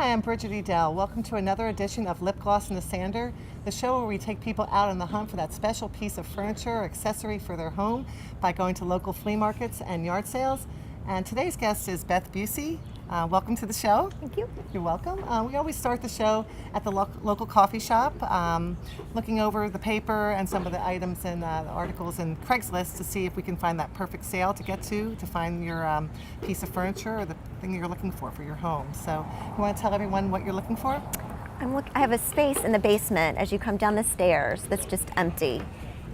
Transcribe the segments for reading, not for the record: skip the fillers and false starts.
Hi, I'm Bridget Edell. Welcome to another edition of Lip Gloss and the Sander, the show where we take people out on the hunt for that special piece of furniture or accessory for their home by going to local flea markets and yard sales. And today's guest is Beth Busey. Welcome to the show. Thank you. You're welcome. We always start the show at the local coffee shop, looking over the paper and some of the items and the articles in Craigslist to see if we can find that perfect sale to get to find your piece of furniture or the thing you're looking for your home. So you want to tell everyone what you're looking for? I have a space in the basement as you come down the stairs that's just empty,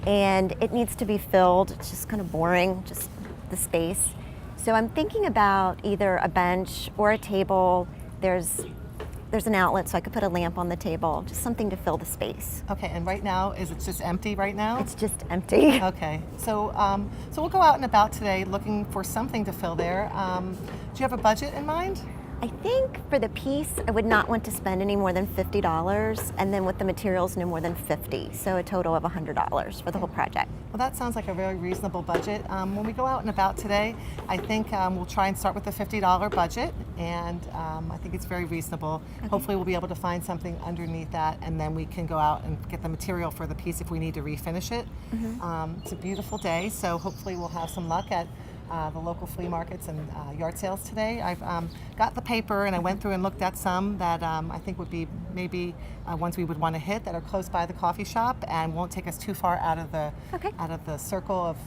and it needs to be filled. It's just kind of boring, just the space. So I'm thinking about either a bench or a table. There's an outlet, so I could put a lamp on the table, just something to fill the space. Okay, and right now, is it just empty right now? It's just empty. Okay, so so we'll go out and about today looking for something to fill there. Do you have a budget in mind? I think for the piece, I would not want to spend any more than $50, and then with the materials, no more than $50. So a total of $100 for the whole project. Well, that sounds like a very reasonable budget. When we go out and about today, I think we'll try and start with the $50 budget, and I think it's very reasonable. Okay. Hopefully we'll be able to find something underneath that, and then we can go out and get the material for the piece if we need to refinish it. Mm-hmm. It's a beautiful day, so hopefully we'll have some luck at the local flea markets and yard sales today. I've got the paper and I went through and looked at some that I think would be maybe ones we would want to hit that are close by the coffee shop and won't take us too far out of the circle of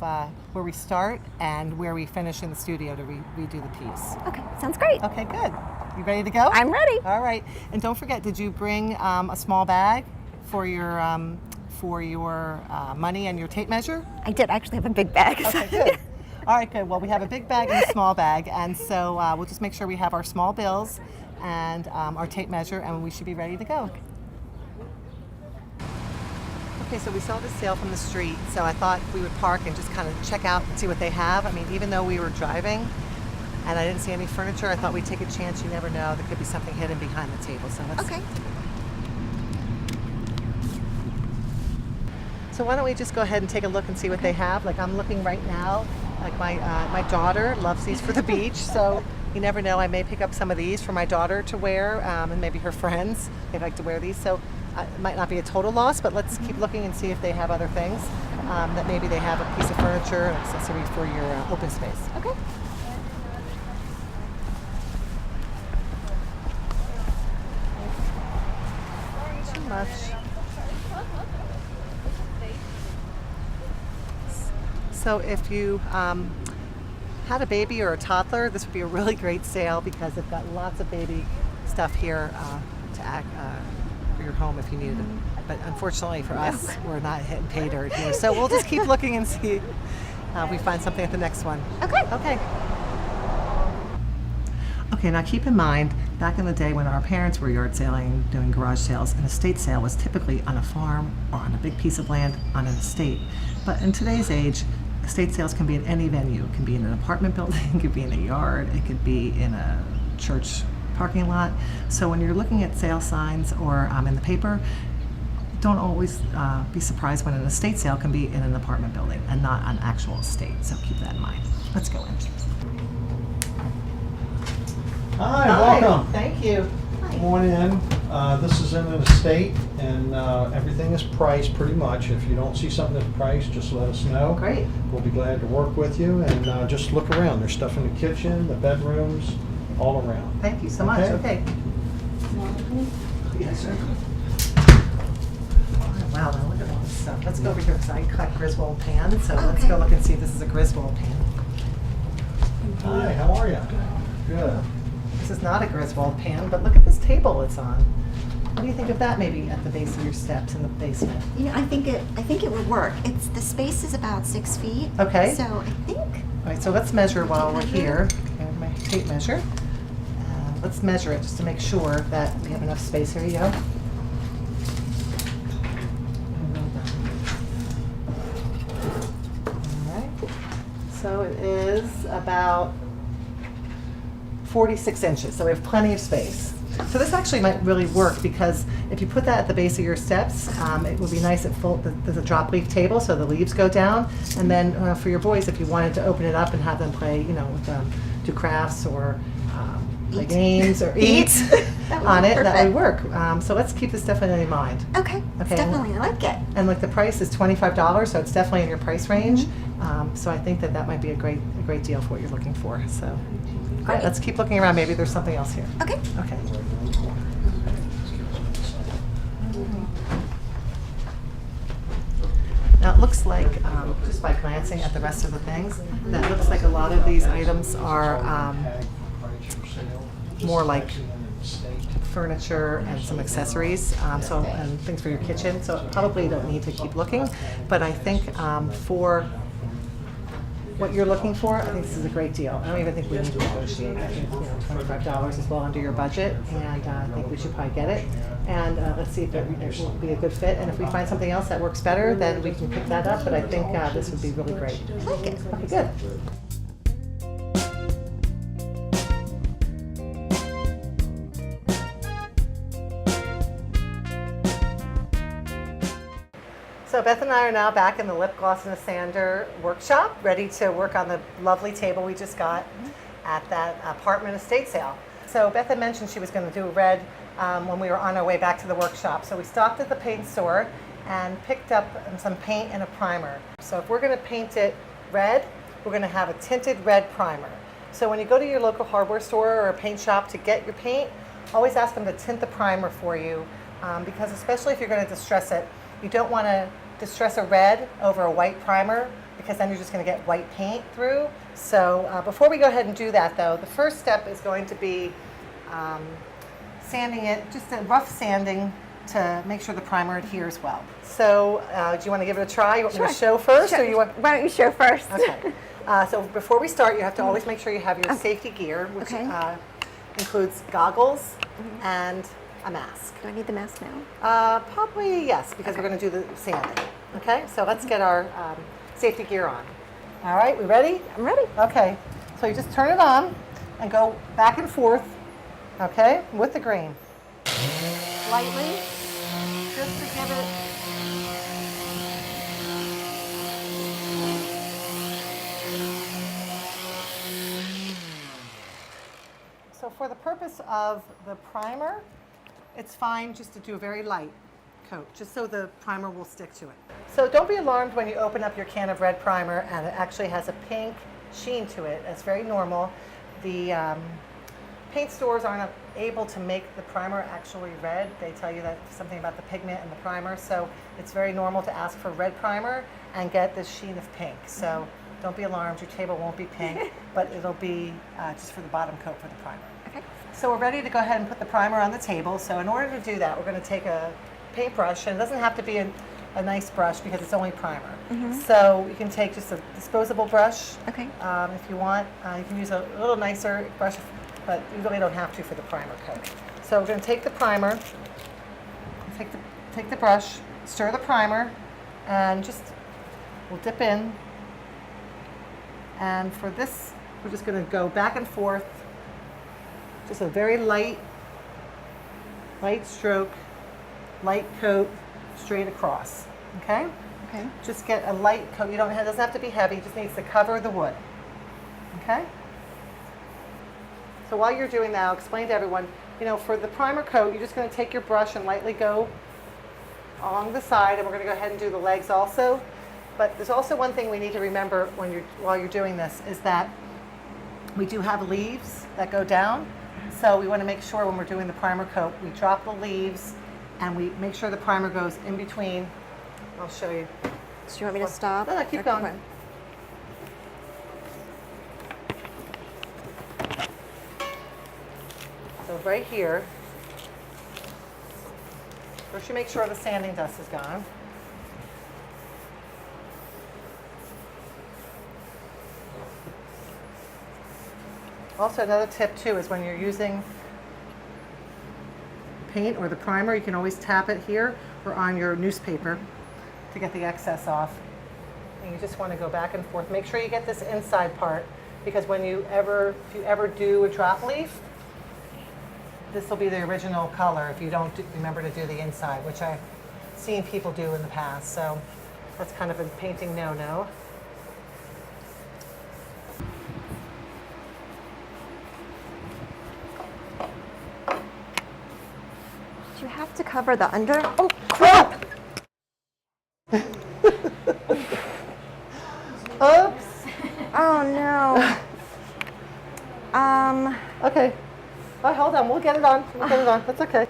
where we start and where we finish in the studio to redo the piece. Okay, sounds great. Okay, good. You ready to go? I'm ready. All right, and don't forget, did you bring a small bag for your money and your tape measure? I did. I actually have a big bag. Okay, good. All right, good. Well, we have a big bag and a small bag, and so we'll just make sure we have our small bills and our tape measure, and we should be ready to go. Okay, so we saw the sale from the street, so I thought we would park and just kind of check out and see what they have. I mean, even though we were driving and I didn't see any furniture, I thought we'd take a chance. You never know. There could be something hidden behind the table, so let's Okay. So why don't we just go ahead and take a look and see what they have. Like I'm looking right now. Like my daughter loves these for the beach, so you never know. I may pick up some of these for my daughter to wear, and maybe her friends. They like to wear these, so it might not be a total loss. But let's keep looking and see if they have other things that maybe they have a piece of furniture, an accessory for your open space. Okay. Too much. So if you had a baby or a toddler, this would be a really great sale because they've got lots of baby stuff here to act for your home if you needed it. But unfortunately for us, we're not hitting pay dirt here. So we'll just keep looking and see if we find something at the next one. Okay. Okay. Okay, now keep in mind, back in the day when our parents were yard selling, doing garage sales, an estate sale was typically on a farm or on a big piece of land on an estate. But in today's age, estate sales can be at any venue. It can be in an apartment building, it could be in a yard, it could be in a church parking lot. So when you're looking at sale signs or in the paper, don't always be surprised when an estate sale can be in an apartment building and not an actual estate. So keep that in mind. Let's go in. Hi, welcome. Thank you. Come on in. This is in an estate, and everything is priced pretty much. If you don't see something that's priced, just let us know. Great. We'll be glad to work with you, and just look around. There's stuff in the kitchen, the bedrooms, all around. Thank you so much. Okay. Yes, sir. Wow, now look at all this stuff. Let's go over here because I collect Griswold pans, so let's go look and see if this is a Griswold pan. Hi, how are you? Good. This is not a Griswold pan, but look at this table it's on. What do you think of that maybe at the base of your steps in the basement? You know, I think it would work. The space is about 6 feet. Okay. So I think. All right, so let's measure while we're here. Okay, my tape measure. Let's measure it just to make sure that we have enough space. Here you go. All right. So it is about 46 inches, so we have plenty of space. So this actually might really work because if you put that at the base of your steps, it would be nice at full. There's a drop leaf table, so the leaves go down. And then for your boys, if you wanted to open it up and have them play, with do crafts or play games or eat That would on be it, that would perfect. work. So let's keep this definitely in mind. Okay, Okay. definitely, I like it. And like the price is $25, so it's definitely in your price range. So I think that might be a great deal for what you're looking for. So Great. let's keep looking around. Maybe there's something else here. Okay. Okay. Now it looks like, just by glancing at the rest of the things, that looks like a lot of these items are more like furniture and some accessories, and things for your kitchen. So probably you don't need to keep looking, but I think for what you're looking for, I think this is a great deal. I don't even think we need to negotiate. I think $25 is well under your budget, and I think we should probably get it. And let's see if it will be a good fit. And if we find something else that works better, then we can pick that up. But I think this would be really great. I like it. Okay, good. So Beth and I are now back in the lip gloss and the sander workshop, ready to work on the lovely table we just got at that apartment estate sale. So Beth had mentioned she was going to do a red when we were on our way back to the workshop. So we stopped at the paint store and picked up some paint and a primer. So if we're going to paint it red, we're going to have a tinted red primer. So when you go to your local hardware store or a paint shop to get your paint, always ask them to tint the primer for you, because especially if you're going to distress it, you don't want to distress a red over a white primer, because then you're just going to get white paint through. So before we go ahead and do that though, the first step is going to be sanding it, just a rough sanding to make sure the primer adheres well. So do you want to give it a try? You want me to show first? Or you want... Why don't you show first? Okay. So before we start, you have to always make sure you have your safety gear, which includes goggles and a mask. Do I need the mask now? Probably yes, because we're going to do the sanding. Okay, so let's get our safety gear on. All right, we ready? I'm ready. Okay, so you just turn it on and go back and forth, okay, with the green. Lightly, just to give it. So for the purpose of the primer, it's fine just to do a very light coat, just so the primer will stick to it. So don't be alarmed when you open up your can of red primer and it actually has a pink sheen to it. That's very normal. The paint stores aren't able to make the primer actually red. They tell you that something about the pigment and the primer, so it's very normal to ask for red primer and get this sheen of pink. So don't be alarmed, your table won't be pink, but it'll be just for the bottom coat for the primer. Okay. So we're ready to go ahead and put the primer on the table. So in order to do that, we're going to take a paintbrush, and it doesn't have to be a nice brush because it's only primer. So you can take just a disposable brush. Okay. If you want, you can use a little nicer brush, but you really don't have to for the primer coat. So we're going to take the primer, take the brush, stir the primer, and we'll dip in. And for this, we're just going to go back and forth, just a very light stroke, light coat, straight across. Okay? Okay. Just get a light coat. It doesn't have to be heavy. It just needs to cover the wood. Okay? So while you're doing that, I'll explain to everyone, for the primer coat, you're just going to take your brush and lightly go along the side, and we're going to go ahead and do the legs also. But there's also one thing we need to remember while you're doing this, is that we do have leaves that go down. So we want to make sure when we're doing the primer coat, we drop the leaves and we make sure the primer goes in between. I'll show you. So you want me to stop? No, keep going. So right here, first you make sure the sanding dust is gone. Also, another tip too is when you're using paint or the primer, you can always tap it here or on your newspaper to get the excess off. And you just want to go back and forth. Make sure you get this inside part, because if you ever do a drop leaf, this will be the original color if you don't remember to do the inside, which I've seen people do in the past. So that's kind of a painting no-no. cover the under. Oh, crap! Oops. Oh, no. Okay. Oh, hold on. We'll get it on. We'll get it on. That's okay.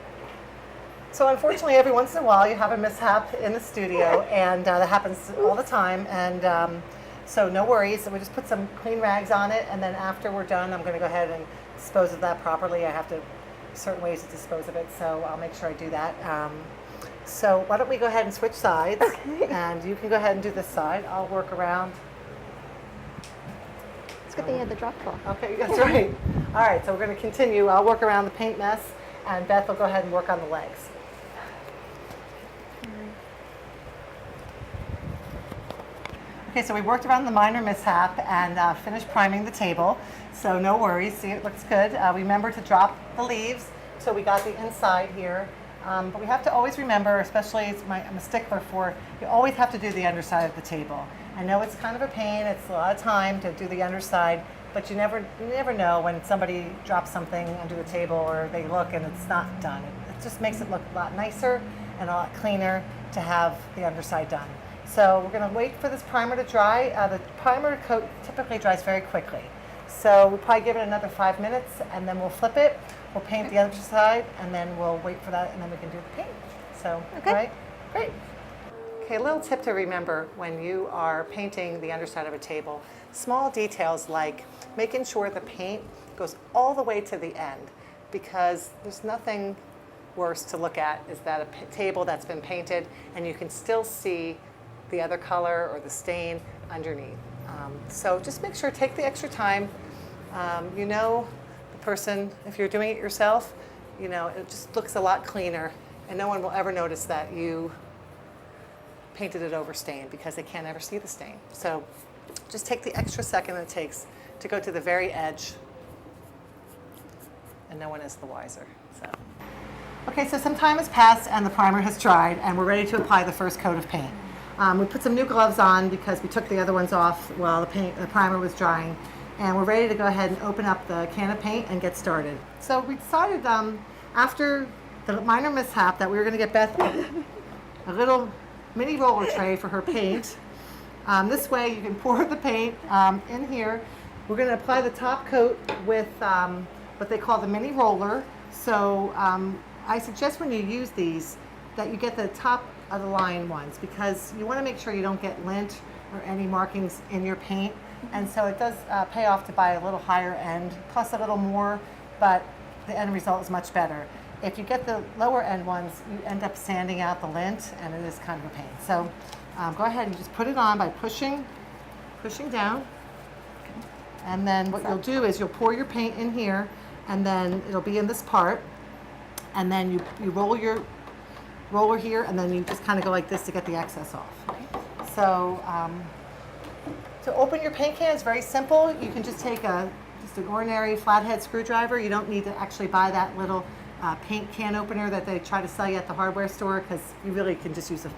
So unfortunately, every once in a while, you have a mishap in the studio, and that happens all the time. And so no worries. We just put some clean rags on it, and then after we're done, I'm going to go ahead and dispose of that properly. I have to certain ways to dispose of it, so I'll make sure I do that. So why don't we go ahead and switch sides, and you can go ahead and do this side. I'll work around. It's good that you had the drop cloth. Okay, that's right. All right, so we're going to continue. I'll work around the paint mess, and Beth will go ahead and work on the legs. Okay, so we worked around the minor mishap and finished priming the table, so no worries. See, it looks good. We remember to drop the leaves, so we got the inside here. But we have to always remember, especially I'm a stickler for, you always have to do the underside of the table. I know it's kind of a pain, it's a lot of time to do the underside, but you never know when somebody drops something under the table or they look and it's not done. It just makes it look a lot nicer and a lot cleaner to have the underside done. So we're going to wait for this primer to dry. The primer coat typically dries very quickly. So we'll probably give it another 5 minutes and then we'll flip it. We'll paint the other side and then we'll wait for that and then we can do the paint. So, Okay. all right, great. Okay, a little tip to remember when you are painting the underside of a table. Small details like making sure the paint goes all the way to the end, because there's nothing worse to look at is that a table that's been painted and you can still see the other color or the stain underneath. So just make sure, take the extra time. You know, the person, if you're doing it yourself, you know, it just looks a lot cleaner and no one will ever notice that you painted it over stain because they can't ever see the stain. So just take the extra second it takes to go to the very edge and no one is the wiser. So. Okay, so some time has passed and the primer has dried and we're ready to apply the first coat of paint. We put some new gloves on because we took the other ones off while the primer was drying, and we're ready to go ahead and open up the can of paint and get started. So we decided after the minor mishap that we were going to get Beth a little mini roller tray for her paint. This way you can pour the paint in here. We're going to apply the top coat with what they call the mini roller. So I suggest when you use these that you get the top of the line ones because you want to make sure you don't get lint or any markings in your paint. And so it does pay off to buy a little higher end, plus a little more, but the end result is much better. If you get the lower end ones, you end up sanding out the lint and it is kind of a pain. So go ahead and just put it on by pushing down. And then what you'll do is you'll pour your paint in here and then it'll be in this part. And then you roll your roller here and then you just kind of go like this to get the excess off. So to open your paint can is very simple. You can just take just an ordinary flathead screwdriver. You don't need to actually buy that little paint can opener that they try to sell you at the hardware store because you really can just use a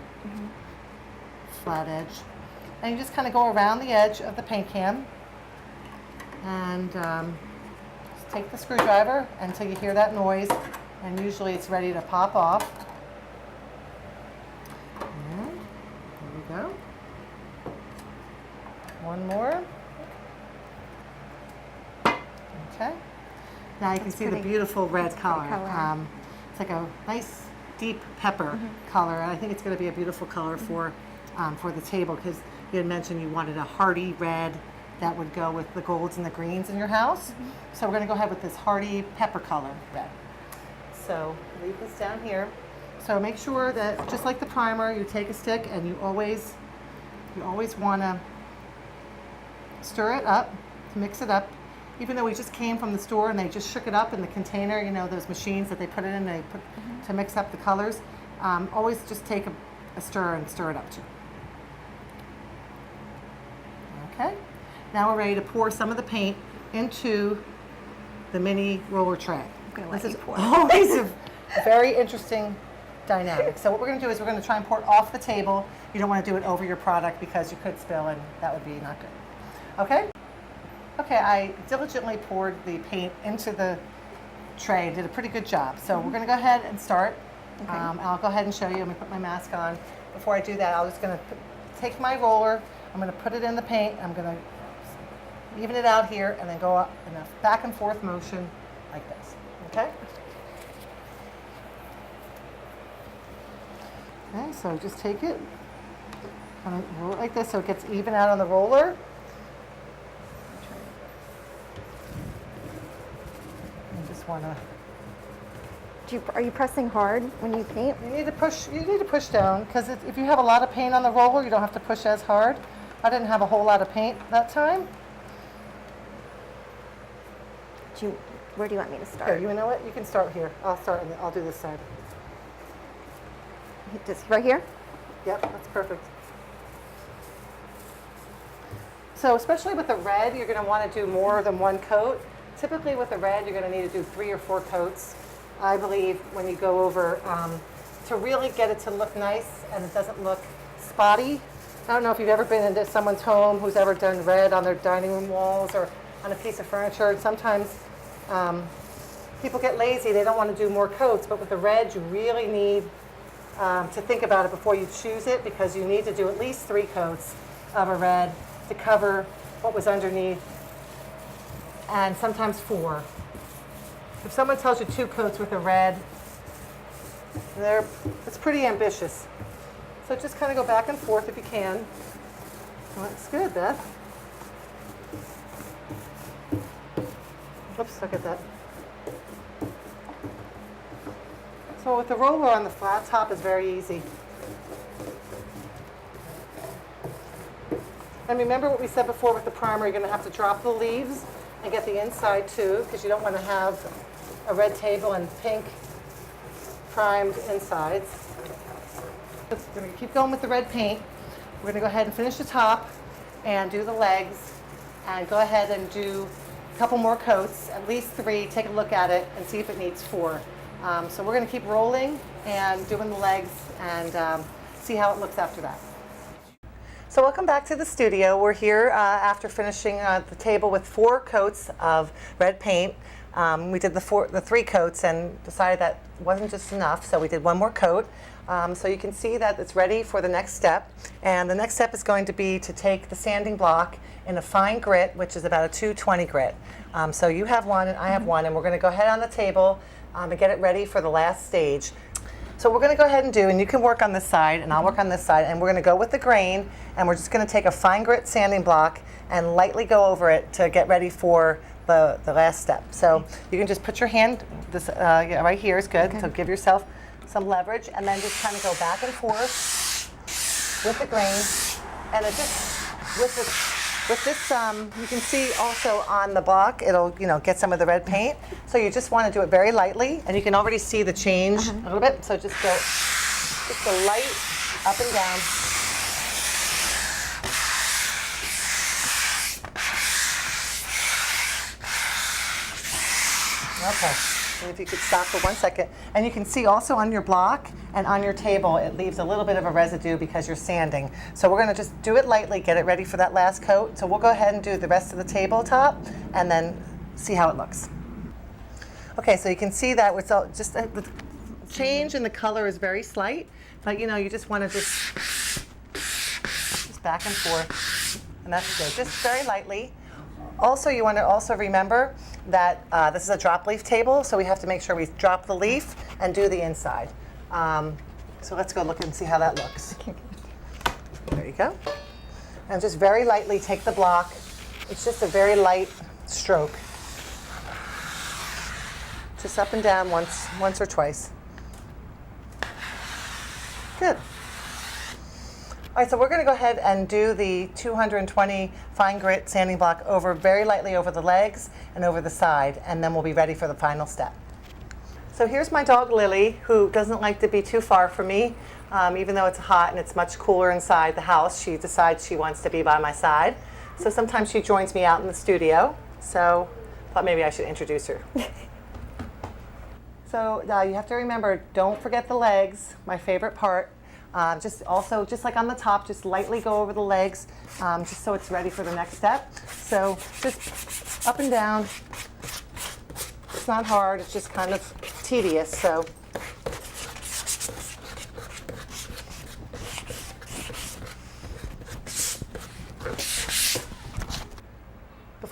flat edge. And you just kind of go around the edge of the paint can and just take the screwdriver until you hear that noise, and usually it's ready to pop off. And there we go. One more. Okay. Now you can see the beautiful red color. It's like a nice deep pepper color, and I think it's going to be a beautiful color for the table because you had mentioned you wanted a hearty red that would go with the golds and the greens in your house. So we're going to go ahead with this hearty pepper color red. So leave this down here. So make sure that just like the primer, you take a stick and you always want to stir it up to mix it up. Even though we just came from the store and they just shook it up in the container, you know, those machines that they put it in, they put to mix up the colors. Always just take a stir and stir it up too. Okay. Now we're ready to pour some of the paint into the mini roller tray. This is always a very interesting dynamic. So what we're going to do is we're going to try and pour it off the table. You don't want to do it over your product because you could spill and that would be not good. Okay? Okay, I diligently poured the paint into the tray and did a pretty good job. So we're going to go ahead and start Okay. And I'll go ahead and show you. I'm gonna put my mask on. Before I do that, I'm just gonna take my roller, I'm gonna put it in the paint, I'm gonna even it out here and then go up in a back and forth motion like this, okay? Okay, so just take it, kind of roll it like this so it gets even out on the roller. You just wanna, Are you pressing hard when you paint? you need to push down, because if you have a lot of paint on the roller, you don't have to push as hard. I didn't have a whole lot of paint that time. Where do you want me to Here, start? you know what? You can start here. I'll do this side. Just right here? Yep, that's perfect. So especially with the red, you're going to want to do more than one coat. Typically with the red, you're going to need to do 3 or 4 coats, I believe, when you go over to really get it to look nice and it doesn't look spotty. I don't know if you've ever been into someone's home who's ever done red on their dining room walls or on a piece of furniture. Sometimes people get lazy, they don't want to do more coats, but with the red, you really need to think about it before you choose it, because you need to do at least 3 coats of a red to cover what was underneath, and sometimes 4. If someone tells you 2 coats with a red, it's pretty ambitious. So just kind of go back and forth if you can. Well, that's good, Beth. Oops, look at that. So with the roller on the flat top is very easy. And remember what we said before with the primer, you're going to have to drop the leaves and get the inside too, because you don't want to have a red table and pink primed insides. We're going to keep going with the red paint. We're going to go ahead and finish the top and do the legs, and go ahead and do a couple more coats, at least 3, take a look at it and see if it needs 4. So we're going to keep rolling and doing the legs and see how it looks after that. So welcome back to the studio. We're here after finishing the table with 4 coats of red paint. We did the 3 coats and decided that wasn't just enough, so we did 1 more coat. So you can see that it's ready for the next step. And the next step is going to be to take the sanding block in a fine grit, which is about a 220 grit. So you have 1 and I have 1, and we're going to go ahead on the table and get it ready for the last stage. So we're going to go ahead and do, and you can work on this side and I'll work on this side, and we're going to go with the grain, and we're just going to take a fine grit sanding block and lightly go over it to get ready for the last step. So you can just put your hand, yeah, right here is good, so give yourself some leverage, and then just kind of go back and forth with the grain, and it just, with this, you can see also on the block, it'll, get some of the red paint. So you just want to do it very lightly, and you can already see the change a little bit. So just go light up and down. Okay. And if you could stop for 1 second. And you can see also on your block and on your table, it leaves a little bit of a residue because you're sanding. So we're going to just do it lightly, get it ready for that last coat. So we'll go ahead and do the rest of the tabletop and then see how it looks. Okay, so you can see that it's all just the change in the color is very slight, but you just want to just back and forth, and that's good. Just very lightly. Also, you want to also remember that this is a drop leaf table, so we have to make sure we drop the leaf and do the inside. So let's go look and see how that looks. There you go. And just very lightly take the block. It's just a very light stroke. Just up and down once or twice. Good. All right, so we're going to go ahead and do the 220 fine grit sanding block very lightly over the legs and over the side, and then we'll be ready for the final step. So here's my dog Lily, who doesn't like to be too far from me. Even though it's hot and it's much cooler inside the house, she decides she wants to be by my side. So sometimes she joins me out in the studio. So I thought maybe I should introduce her. So you have to remember, don't forget the legs, my favorite part. Just like on the top, just lightly go over the legs, just so it's ready for the next step. So just up and down. It's not hard, it's just kind of tedious. So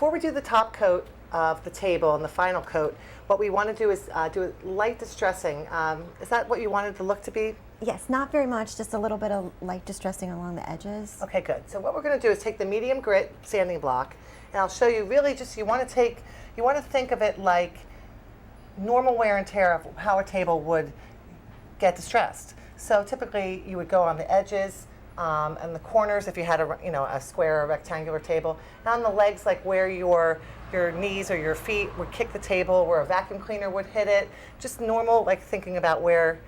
before we do the top coat of the table and the final coat, what we want to do is do a light distressing. Is that what you wanted the look to be? Yes, not very much, just a little bit of light distressing along the edges. Okay, good. So what we're going to do is take the medium grit sanding block, and I'll show you really just, you want to think of it like normal wear and tear of how a table would get distressed. So typically you would go on the edges and the corners if you had a square or rectangular table, and on the legs like where your knees or your feet would kick the table, where a vacuum cleaner would hit it, just normal, like thinking about where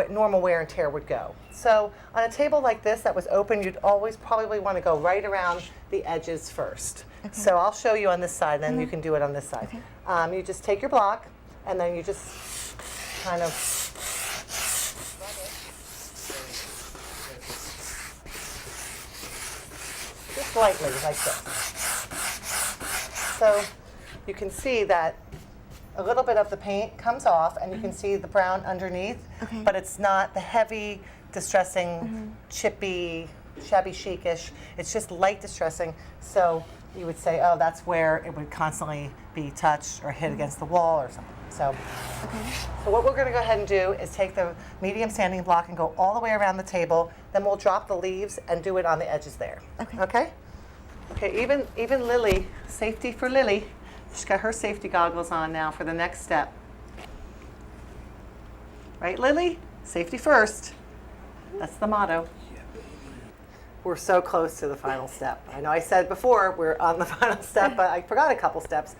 normal wear and tear would go. So on a table like this that was open, you'd always probably want to go right around the edges first. Okay. So I'll show you on this side, then you can do it on this side. Okay. You just take your block, and then you just kind of just lightly like this. So you can see that a little bit of the paint comes off, and you can see the brown underneath, Okay. but it's not the heavy, distressing, chippy, shabby chic-ish. It's just light distressing. So you would say, oh, that's where it would constantly be touched or hit against the wall or something. So, so what we're going to go ahead and do is take the medium sanding block and go all the way around the table. Then we'll drop the leaves and do it on the edges there. Okay. Okay? Okay, even Lily, safety for Lily. She's got her safety goggles on now for the next step. Right, Lily? Safety first. That's the motto. We're so close to the final step. I know I said before we're on the final step, but I forgot a couple steps.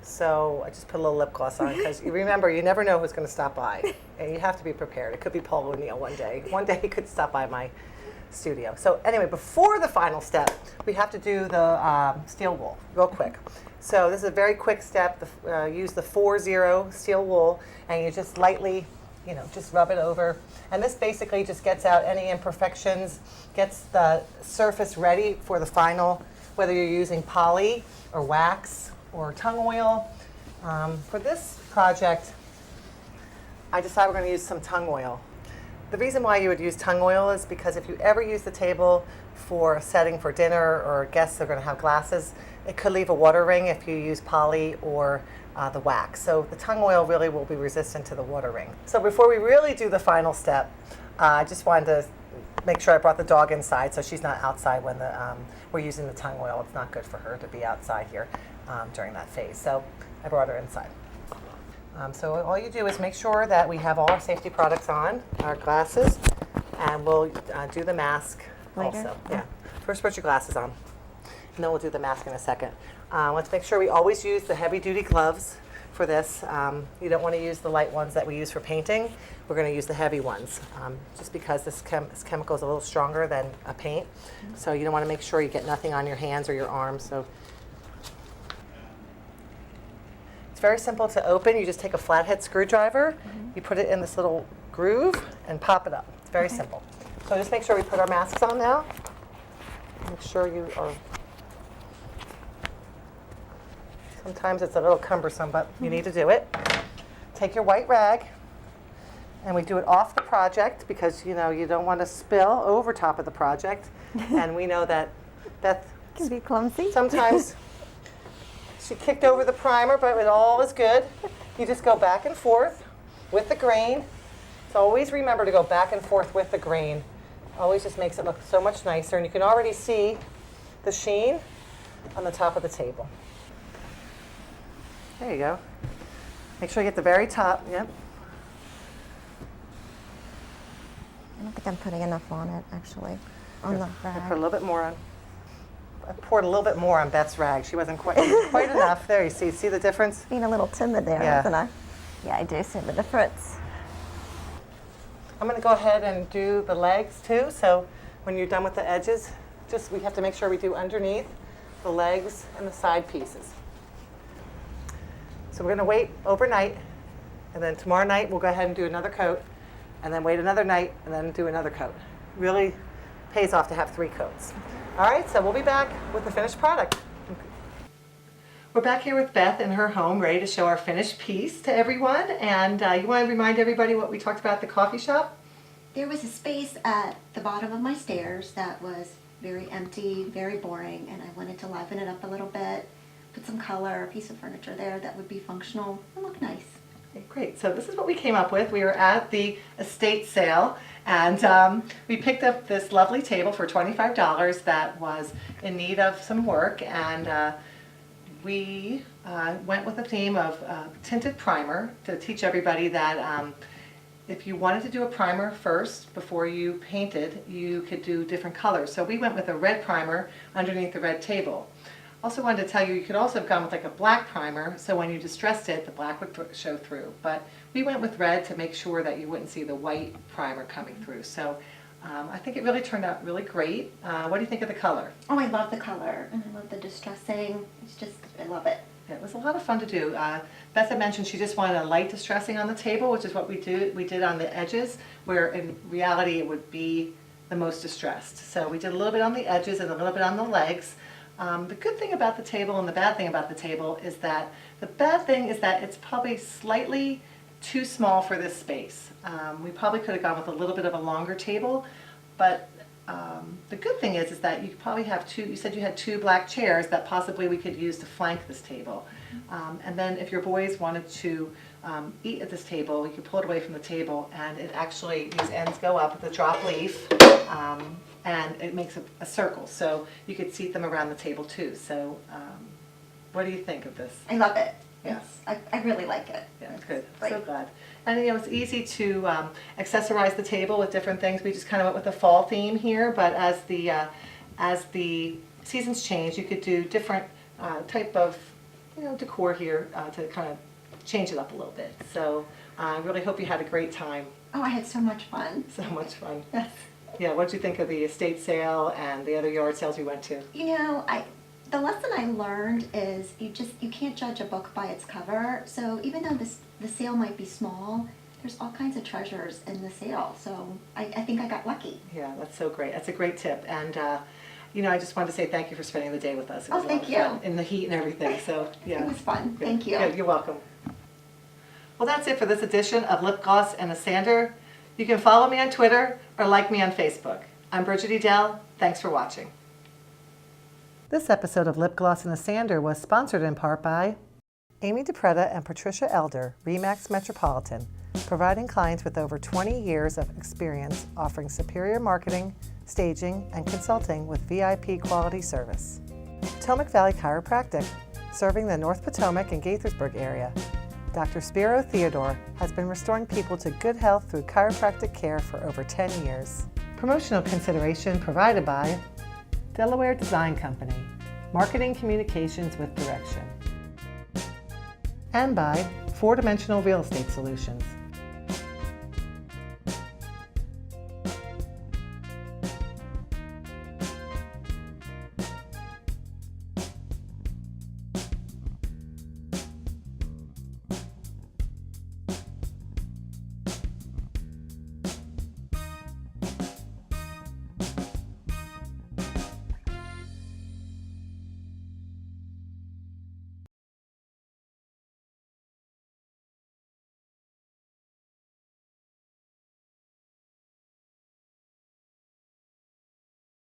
So I just put a little lip gloss on because you remember, you never know who's going to stop by. And you have to be prepared. It could be Paul O'Neill one day. One day he could stop by my studio. So anyway, before the final step, we have to do the steel wool real quick. So this is a very quick step. Use the 4-0 steel wool, and you just lightly, just rub it over. And this basically just gets out any imperfections, gets the surface ready for the final, whether you're using poly or wax or tung oil. For this project, I decided we're going to use some tung oil. The reason why you would use tung oil is because if you ever use the table for a setting for dinner or guests that are going to have glasses, it could leave a water ring if you use poly or the wax. So the tung oil really will be resistant to the water ring. So before we really do the final step, I just wanted to make sure I brought the dog inside so she's not outside when we're using the tung oil. It's not good for her to be outside here during that phase. So I brought her inside. So all you do is make sure that we have all our safety products on, our glasses, and we'll do the mask Later? also. Yeah. First put your glasses on, and then we'll do the mask in a second. Let's make sure we always use the heavy-duty gloves for this. You don't want to use the light ones that we use for painting. We're going to use the heavy ones, just because this chemical is a little stronger than a paint. So you don't want to make sure you get nothing on your hands or your arms. So it's very simple to open. You just take a flathead screwdriver, you put it in this little groove, and pop it up. It's very simple. So just make sure we put our masks on now. Make sure you are. Sometimes it's a little cumbersome, but you need to do it. Take your white rag, and we do it off the project because you don't want to spill over top of the project. And we know that Beth Can be clumsy. sometimes she kicked over the primer, but it all is good. You just go back and forth with the grain. So always remember to go back and forth with the grain. Always just makes it look so much nicer, and you can already see the sheen on the top of the table. There you go. Make sure you get the very top. Yep. I don't think I'm putting enough on it, actually, on the I put a rag. little bit more on. I poured a little bit more on Beth's rag. She wasn't quite enough. There, you see the difference? Being a little timid there, Yeah. wasn't I? Yeah, I do see the difference. I'm going to go ahead and do the legs too. So when you're done with the edges, we have to make sure we do underneath the legs and the side pieces. So we're going to wait overnight, and then tomorrow night we'll go ahead and do another coat, and then wait another night, and then do another coat. Really pays off to have 3 coats. All right, so we'll be back with the finished product. We're back here with Beth in her home, ready to show our finished piece to everyone. And you want to remind everybody what we talked about at the coffee shop? There was a space at the bottom of my stairs that was very empty, very boring, and I wanted to liven it up a little bit, put some color, a piece of furniture there that would be functional and look nice. Okay, great. So this is what we came up with. We were at the estate sale, and we picked up this lovely table for $25 that was in need of some work, and we went with the theme of tinted primer to teach everybody that if you wanted to do a primer first before you painted, you could do different colors. So we went with a red primer underneath the red table. Also wanted to tell you, you could also have gone with like a black primer, so when you distressed it, the black would show through. But we went with red to make sure that you wouldn't see the white primer coming through. So I think it really turned out really great. What do you think of the color? Oh, I love the color, and I love the distressing. It's just, I love it. It was a lot of fun to do. Beth had mentioned she just wanted a light distressing on the table, which is what we did on the edges, where in reality it would be the most distressed. So we did a little bit on the edges and a little bit on the legs. The good thing about the table and the bad thing about the table is that the bad thing is that it's probably slightly too small for this space. We probably could have gone with a little bit of a longer table, but the good thing is that you probably have you said you had two black chairs that possibly we could use to flank this table. And then if your boys wanted to eat at this table, you could pull it away from the table, and it actually, these ends go up with a drop leaf, and it makes a circle, so you could seat them around the table too. So what do you think of this? I love it. Yeah. I really like it. Yeah, It's good. great. So glad. And it's easy to accessorize the table with different things. We just kind of went with the fall theme here, but as the seasons change, you could do different type of decor here to kind of change it up a little bit. So I really hope you had a great time. Oh, I had so much fun. So much fun. Yes. Yeah, what did you think of the estate sale and the other yard sales we went to? The lesson I learned is you can't judge a book by its cover. So even though the sale might be small, there's all kinds of treasures in the sale. So I think I got lucky. Yeah, that's so great. That's a great tip. And I just wanted to say thank you for spending the day with us. It was a lot of fun in the heat and everything. So yeah, It was fun. Good. Thank you. Good. You're welcome. Well, that's it for this edition of Lip Gloss and a Sander. You can follow me on Twitter or like me on Facebook. I'm Bridget Edell. Thanks for watching. This episode of Lip Gloss and a Sander was sponsored in part by Amy DePretta and Patricia Elder, Remax Metropolitan, providing clients with over 20 years of experience offering superior marketing, staging, and consulting with VIP quality service. Potomac Valley Chiropractic, serving the North Potomac and Gaithersburg area. Dr. Spiro Theodore has been restoring people to good health through chiropractic care for over 10 years. Promotional consideration provided by Delaware Design Company, Marketing Communications with Direction. And by 4 Dimensional Real Estate Solutions,